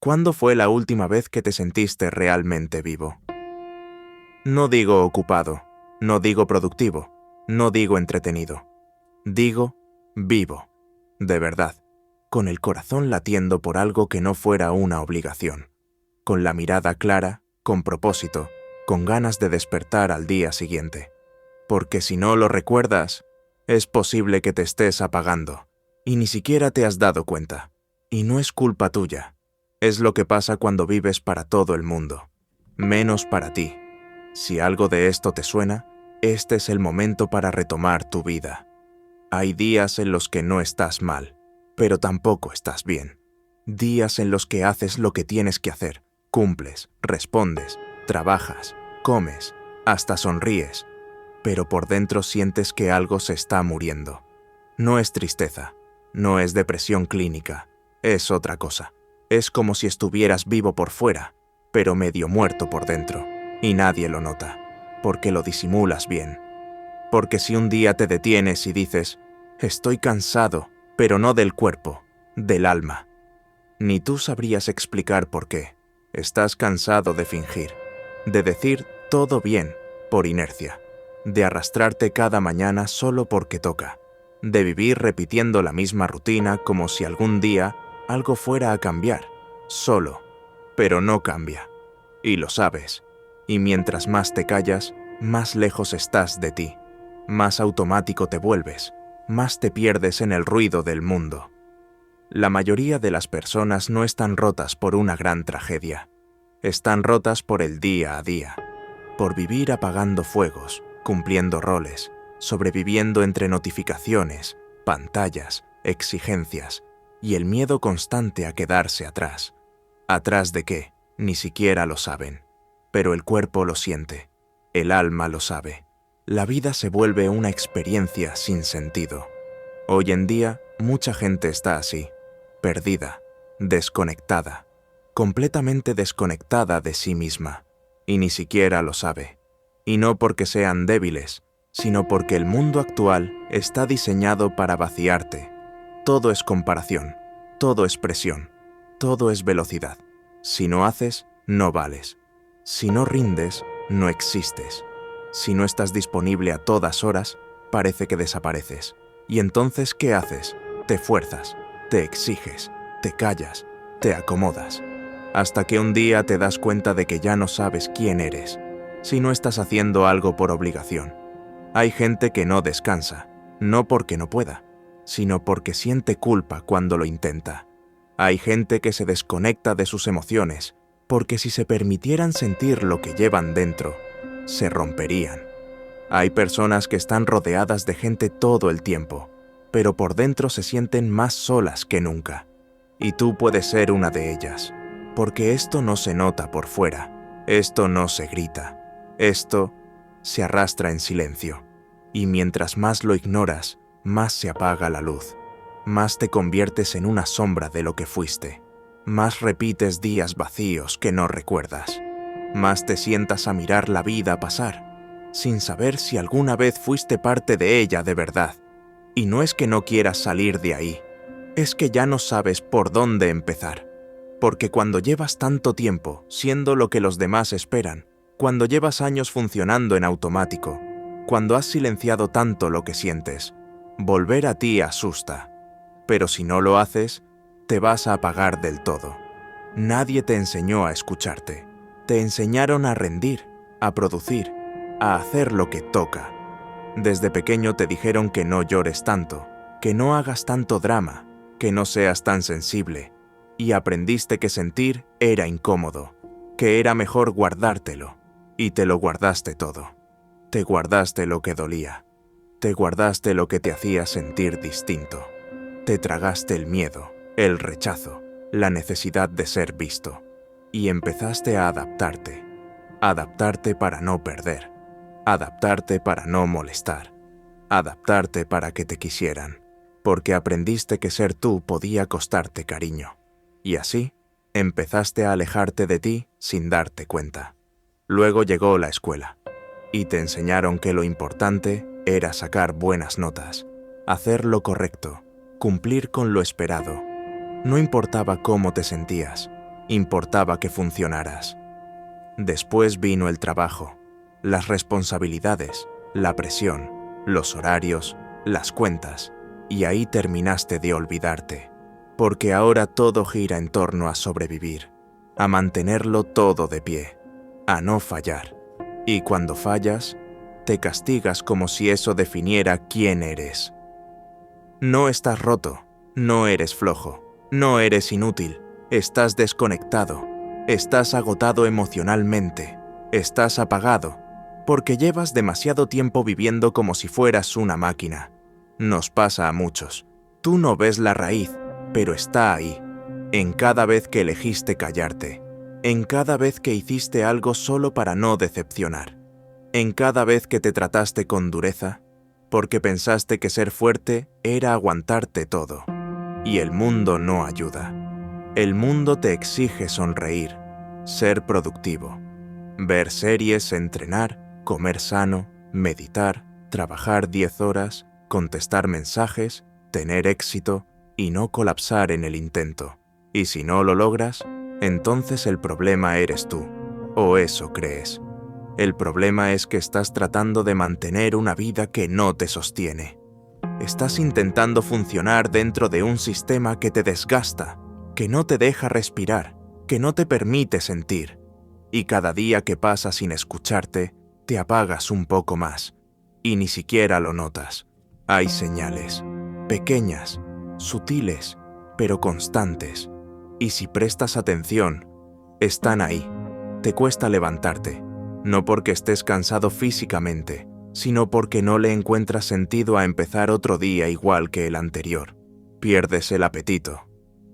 ¿Cuándo fue la última vez que te sentiste realmente vivo? No digo ocupado, no digo productivo, no digo entretenido. Digo vivo, de verdad, con el corazón latiendo por algo que no fuera una obligación, con la mirada clara, con propósito, con ganas de despertar al día siguiente. Porque si no lo recuerdas, es posible que te estés apagando, y ni siquiera te has dado cuenta. Y no es culpa tuya. Es lo que pasa cuando vives para todo el mundo, menos para ti. Si algo de esto te suena, este es el momento para retomar tu vida. Hay días en los que no estás mal, pero tampoco estás bien. Días en los que haces lo que tienes que hacer, cumples, respondes, trabajas, comes, hasta sonríes, pero por dentro sientes que algo se está muriendo. No es tristeza, no es depresión clínica, es otra cosa. Es como si estuvieras vivo por fuera, pero medio muerto por dentro, y nadie lo nota, porque lo disimulas bien. Porque si un día te detienes y dices, estoy cansado, pero no del cuerpo, del alma. Ni tú sabrías explicar por qué. Estás cansado de fingir, de decir todo bien, por inercia, de arrastrarte cada mañana solo porque toca, de vivir repitiendo la misma rutina como si algún día algo fuera a cambiar, solo, pero no cambia. Y lo sabes. Y mientras más te callas, más lejos estás de ti, más automático te vuelves, más te pierdes en el ruido del mundo. La mayoría de las personas no están rotas por una gran tragedia. Están rotas por el día a día, por vivir apagando fuegos, cumpliendo roles, sobreviviendo entre notificaciones, pantallas, exigencias y el miedo constante a quedarse atrás. ¿Atrás de qué? Ni siquiera lo saben. Pero el cuerpo lo siente, el alma lo sabe. La vida se vuelve una experiencia sin sentido. Hoy en día, mucha gente está así, perdida, desconectada, completamente desconectada de sí misma, y ni siquiera lo sabe. Y no porque sean débiles, sino porque el mundo actual está diseñado para vaciarte. Todo es comparación, todo es presión, todo es velocidad. Si no haces, no vales. Si no rindes, no existes. Si no estás disponible a todas horas, parece que desapareces. Y entonces, ¿qué haces? Te fuerzas, te exiges, te callas, te acomodas. Hasta que un día te das cuenta de que ya no sabes quién eres, si no estás haciendo algo por obligación. Hay gente que no descansa, no porque no pueda, sino porque siente culpa cuando lo intenta. Hay gente que se desconecta de sus emociones, porque si se permitieran sentir lo que llevan dentro, se romperían. Hay personas que están rodeadas de gente todo el tiempo, pero por dentro se sienten más solas que nunca. Y tú puedes ser una de ellas, porque esto no se nota por fuera, esto no se grita, esto se arrastra en silencio. Y mientras más lo ignoras, más se apaga la luz. Más te conviertes en una sombra de lo que fuiste, más repites días vacíos que no recuerdas, más te sientas a mirar la vida pasar, sin saber si alguna vez fuiste parte de ella de verdad. Y no es que no quieras salir de ahí, es que ya no sabes por dónde empezar, porque cuando llevas tanto tiempo siendo lo que los demás esperan, cuando llevas años funcionando en automático, cuando has silenciado tanto lo que sientes, volver a ti asusta. Pero si no lo haces, te vas a apagar del todo. Nadie te enseñó a escucharte. Te enseñaron a rendir, a producir, a hacer lo que toca. Desde pequeño te dijeron que no llores tanto, que no hagas tanto drama, que no seas tan sensible. Y aprendiste que sentir era incómodo, que era mejor guardártelo. Y te lo guardaste todo. Te guardaste lo que dolía. Te guardaste lo que te hacía sentir distinto. Te tragaste el miedo, el rechazo, la necesidad de ser visto. Y empezaste a adaptarte. Adaptarte para no perder. Adaptarte para no molestar. Adaptarte para que te quisieran. Porque aprendiste que ser tú podía costarte cariño. Y así, empezaste a alejarte de ti sin darte cuenta. Luego llegó la escuela. Y te enseñaron que lo importante era sacar buenas notas, hacer lo correcto, cumplir con lo esperado. No importaba cómo te sentías, importaba que funcionaras. Después vino el trabajo, las responsabilidades, la presión, los horarios, las cuentas, y ahí terminaste de olvidarte, porque ahora todo gira en torno a sobrevivir, a mantenerlo todo de pie, a no fallar. Y cuando fallas, te castigas como si eso definiera quién eres. No estás roto, no eres flojo, no eres inútil, estás desconectado, estás agotado emocionalmente, estás apagado, porque llevas demasiado tiempo viviendo como si fueras una máquina. Nos pasa a muchos. Tú no ves la raíz, pero está ahí, en cada vez que elegiste callarte, en cada vez que hiciste algo solo para no decepcionar, en cada vez que te trataste con dureza, porque pensaste que ser fuerte era aguantarte todo. Y el mundo no ayuda. El mundo te exige sonreír, ser productivo, ver series, entrenar, comer sano, meditar, trabajar 10 horas, contestar mensajes, tener éxito y no colapsar en el intento. Y si no lo logras, entonces el problema eres tú, o eso crees. El problema es que estás tratando de mantener una vida que no te sostiene. Estás intentando funcionar dentro de un sistema que te desgasta, que no te deja respirar, que no te permite sentir. Y cada día que pasa sin escucharte, te apagas un poco más, y ni siquiera lo notas. Hay señales, pequeñas, sutiles, pero constantes, y si prestas atención, están ahí. Te cuesta levantarte, no porque estés cansado físicamente, sino porque no le encuentras sentido a empezar otro día igual que el anterior. Pierdes el apetito,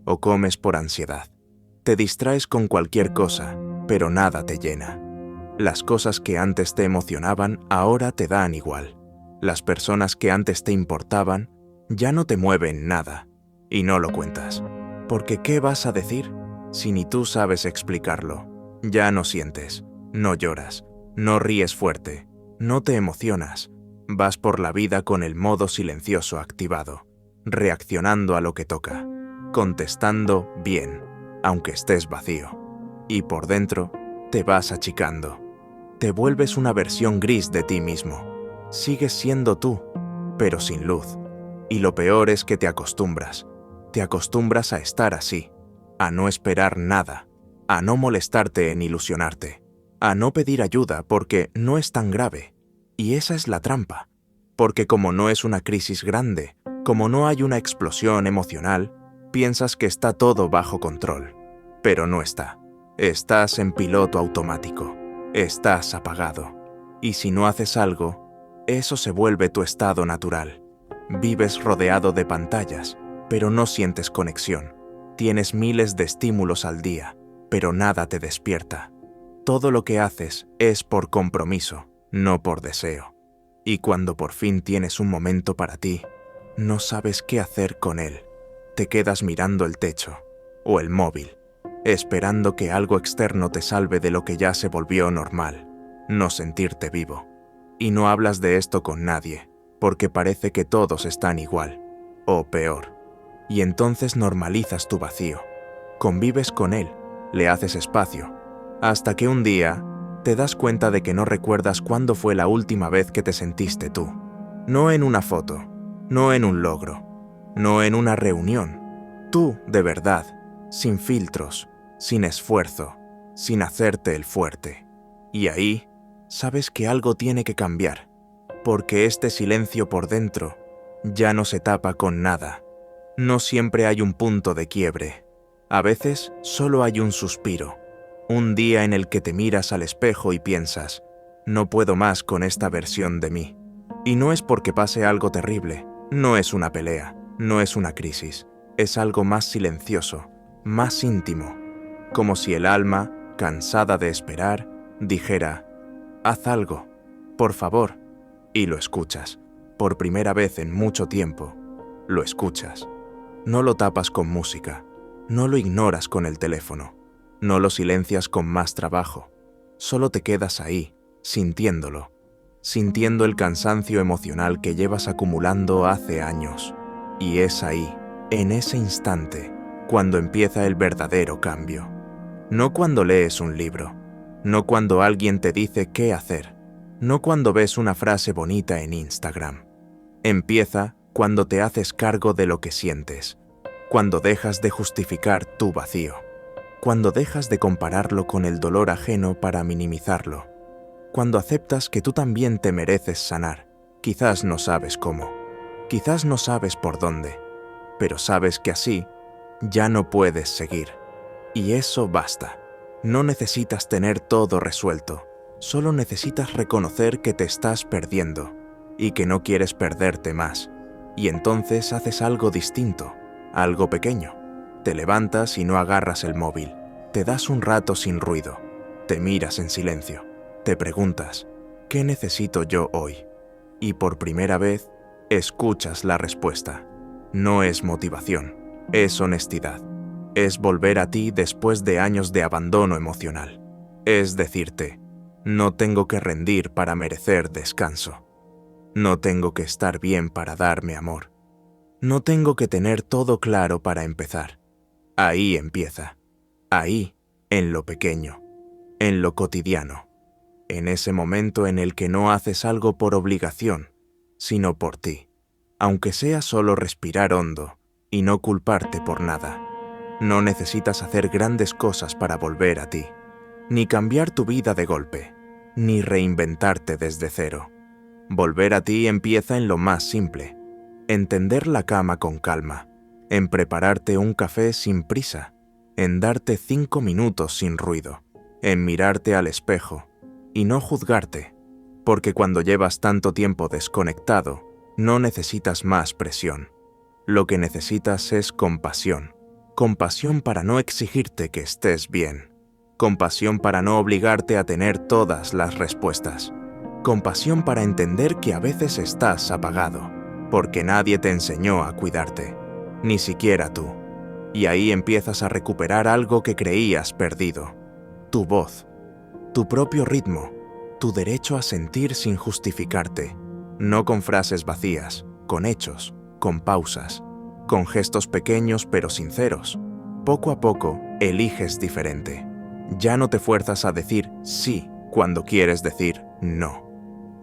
o comes por ansiedad. Te distraes con cualquier cosa, pero nada te llena. Las cosas que antes te emocionaban ahora te dan igual. Las personas que antes te importaban ya no te mueven nada, y no lo cuentas. Porque ¿qué vas a decir si ni tú sabes explicarlo? Ya no sientes, no lloras, no ríes fuerte, no te emocionas. Vas por la vida con el modo silencioso activado, reaccionando a lo que toca, contestando bien, aunque estés vacío. Y por dentro te vas achicando. Te vuelves una versión gris de ti mismo. Sigues siendo tú, pero sin luz. Y lo peor es que te acostumbras. Te acostumbras a estar así, a no esperar nada, a no molestarte en ilusionarte, a no pedir ayuda porque no es tan grave. Y esa es la trampa, porque como no es una crisis grande, como no hay una explosión emocional, piensas que está todo bajo control. Pero no está. Estás en piloto automático. Estás apagado. Y si no haces algo, eso se vuelve tu estado natural. Vives rodeado de pantallas, pero no sientes conexión. Tienes miles de estímulos al día, pero nada te despierta. Todo lo que haces es por compromiso, no por deseo. Y cuando por fin tienes un momento para ti, no sabes qué hacer con él. Te quedas mirando el techo o el móvil, esperando que algo externo te salve de lo que ya se volvió normal, no sentirte vivo. Y no hablas de esto con nadie, porque parece que todos están igual, o peor. Y entonces normalizas tu vacío, convives con él, le haces espacio, hasta que un día te das cuenta de que no recuerdas cuándo fue la última vez que te sentiste tú. No en una foto, no en un logro, no en una reunión. Tú, de verdad, sin filtros, sin esfuerzo, sin hacerte el fuerte. Y ahí sabes que algo tiene que cambiar, porque este silencio por dentro ya no se tapa con nada. No siempre hay un punto de quiebre. A veces solo hay un suspiro, un día en el que te miras al espejo y piensas, no puedo más con esta versión de mí. Y no es porque pase algo terrible, no es una pelea, no es una crisis, es algo más silencioso, más íntimo, como si el alma, cansada de esperar, dijera, haz algo, por favor, y lo escuchas. Por primera vez en mucho tiempo, lo escuchas. No lo tapas con música, no lo ignoras con el teléfono, no lo silencias con más trabajo, solo te quedas ahí, sintiéndolo, sintiendo el cansancio emocional que llevas acumulando hace años. Y es ahí, en ese instante, cuando empieza el verdadero cambio. No cuando lees un libro, no cuando alguien te dice qué hacer, no cuando ves una frase bonita en Instagram. Empieza cuando te haces cargo de lo que sientes, cuando dejas de justificar tu vacío, cuando dejas de compararlo con el dolor ajeno para minimizarlo, cuando aceptas que tú también te mereces sanar. Quizás no sabes cómo, quizás no sabes por dónde, pero sabes que así ya no puedes seguir. Y eso basta. No necesitas tener todo resuelto, solo necesitas reconocer que te estás perdiendo y que no quieres perderte más. Y entonces haces algo distinto, algo pequeño. Te levantas y no agarras el móvil, te das un rato sin ruido, te miras en silencio, te preguntas, ¿qué necesito yo hoy? Y por primera vez, escuchas la respuesta. No es motivación, es honestidad. Es volver a ti después de años de abandono emocional. Es decirte, no tengo que rendir para merecer descanso. No tengo que estar bien para darme amor. No tengo que tener todo claro para empezar. Ahí empieza. Ahí, en lo pequeño, en lo cotidiano. En ese momento en el que no haces algo por obligación, sino por ti. Aunque sea solo respirar hondo y no culparte por nada. No necesitas hacer grandes cosas para volver a ti, ni cambiar tu vida de golpe, ni reinventarte desde cero. Volver a ti empieza en lo más simple, en tender la cama con calma, en prepararte un café sin prisa, en darte 5 minutos sin ruido, en mirarte al espejo y no juzgarte, porque cuando llevas tanto tiempo desconectado, no necesitas más presión. Lo que necesitas es compasión. Compasión para no exigirte que estés bien. Compasión para no obligarte a tener todas las respuestas. Compasión para entender que a veces estás apagado, porque nadie te enseñó a cuidarte, ni siquiera tú. Y ahí empiezas a recuperar algo que creías perdido. Tu voz, tu propio ritmo, tu derecho a sentir sin justificarte. No con frases vacías, con hechos, con pausas. Con gestos pequeños pero sinceros. Poco a poco, eliges diferente. Ya no te fuerzas a decir sí cuando quieres decir no.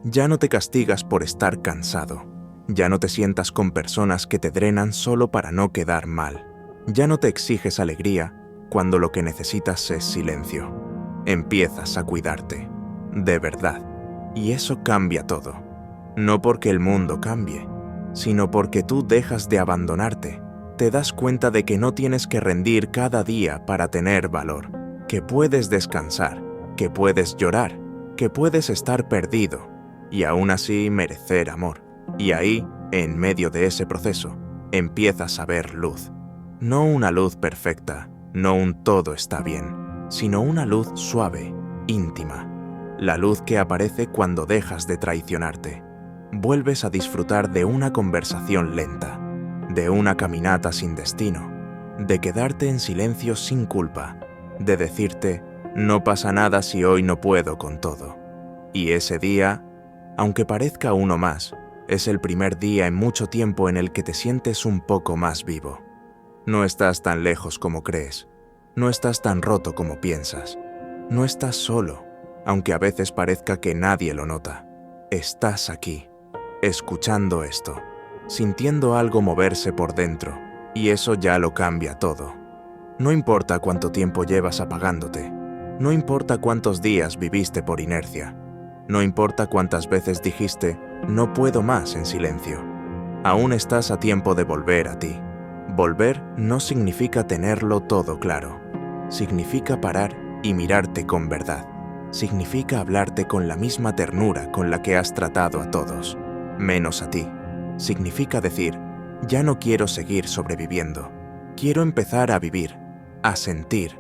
Ya no te castigas por estar cansado. Ya no te sientas con personas que te drenan solo para no quedar mal. Ya no te exiges alegría cuando lo que necesitas es silencio. Empiezas a cuidarte. De verdad. Y eso cambia todo. No porque el mundo cambie, sino porque tú dejas de abandonarte. Te das cuenta de que no tienes que rendir cada día para tener valor, que puedes descansar, que puedes llorar, que puedes estar perdido y aún así merecer amor. Y ahí, en medio de ese proceso, empiezas a ver luz. No una luz perfecta, no un todo está bien, sino una luz suave, íntima. La luz que aparece cuando dejas de traicionarte. Vuelves a disfrutar de una conversación lenta, de una caminata sin destino, de quedarte en silencio sin culpa, de decirte, no pasa nada si hoy no puedo con todo. Y ese día, aunque parezca uno más, es el primer día en mucho tiempo en el que te sientes un poco más vivo. No estás tan lejos como crees, no estás tan roto como piensas, no estás solo, aunque a veces parezca que nadie lo nota. Estás aquí. Escuchando esto, sintiendo algo moverse por dentro, y eso ya lo cambia todo. No importa cuánto tiempo llevas apagándote, no importa cuántos días viviste por inercia, no importa cuántas veces dijiste, no puedo más en silencio. Aún estás a tiempo de volver a ti. Volver no significa tenerlo todo claro, significa parar y mirarte con verdad, significa hablarte con la misma ternura con la que has tratado a todos. Menos a ti. Significa decir, ya no quiero seguir sobreviviendo. Quiero empezar a vivir, a sentir,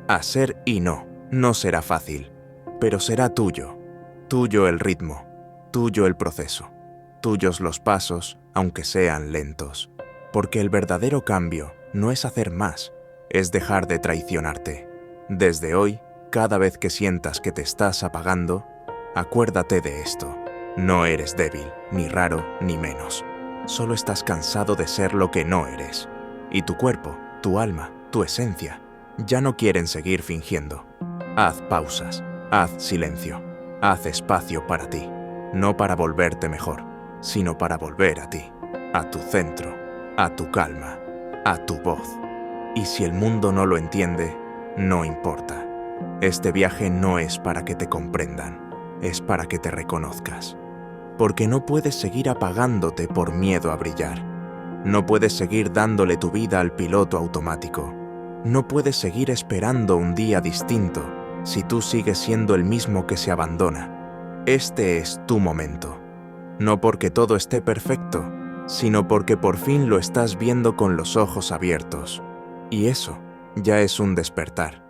a ser y no será fácil, pero será tuyo. Tuyo el ritmo, tuyo el proceso, tuyos los pasos, aunque sean lentos. Porque el verdadero cambio no es hacer más, es dejar de traicionarte. Desde hoy, cada vez que sientas que te estás apagando, acuérdate de esto. No eres débil, ni raro, ni menos. Solo estás cansado de ser lo que no eres. Y tu cuerpo, tu alma, tu esencia, Ya no quieren seguir fingiendo. Haz pausas, haz silencio, haz espacio para ti, no para volverte mejor, sino para volver a ti, a tu centro, a tu calma, a tu voz. Y si el mundo no lo entiende, no importa. Este viaje no es para que te comprendan, es para que te reconozcas. Porque no puedes seguir apagándote por miedo a brillar. No puedes seguir dándole tu vida al piloto automático. No puedes seguir esperando un día distinto si tú sigues siendo el mismo que se abandona. Este es tu momento. No porque todo esté perfecto, sino porque por fin lo estás viendo con los ojos abiertos. Y eso ya es un despertar.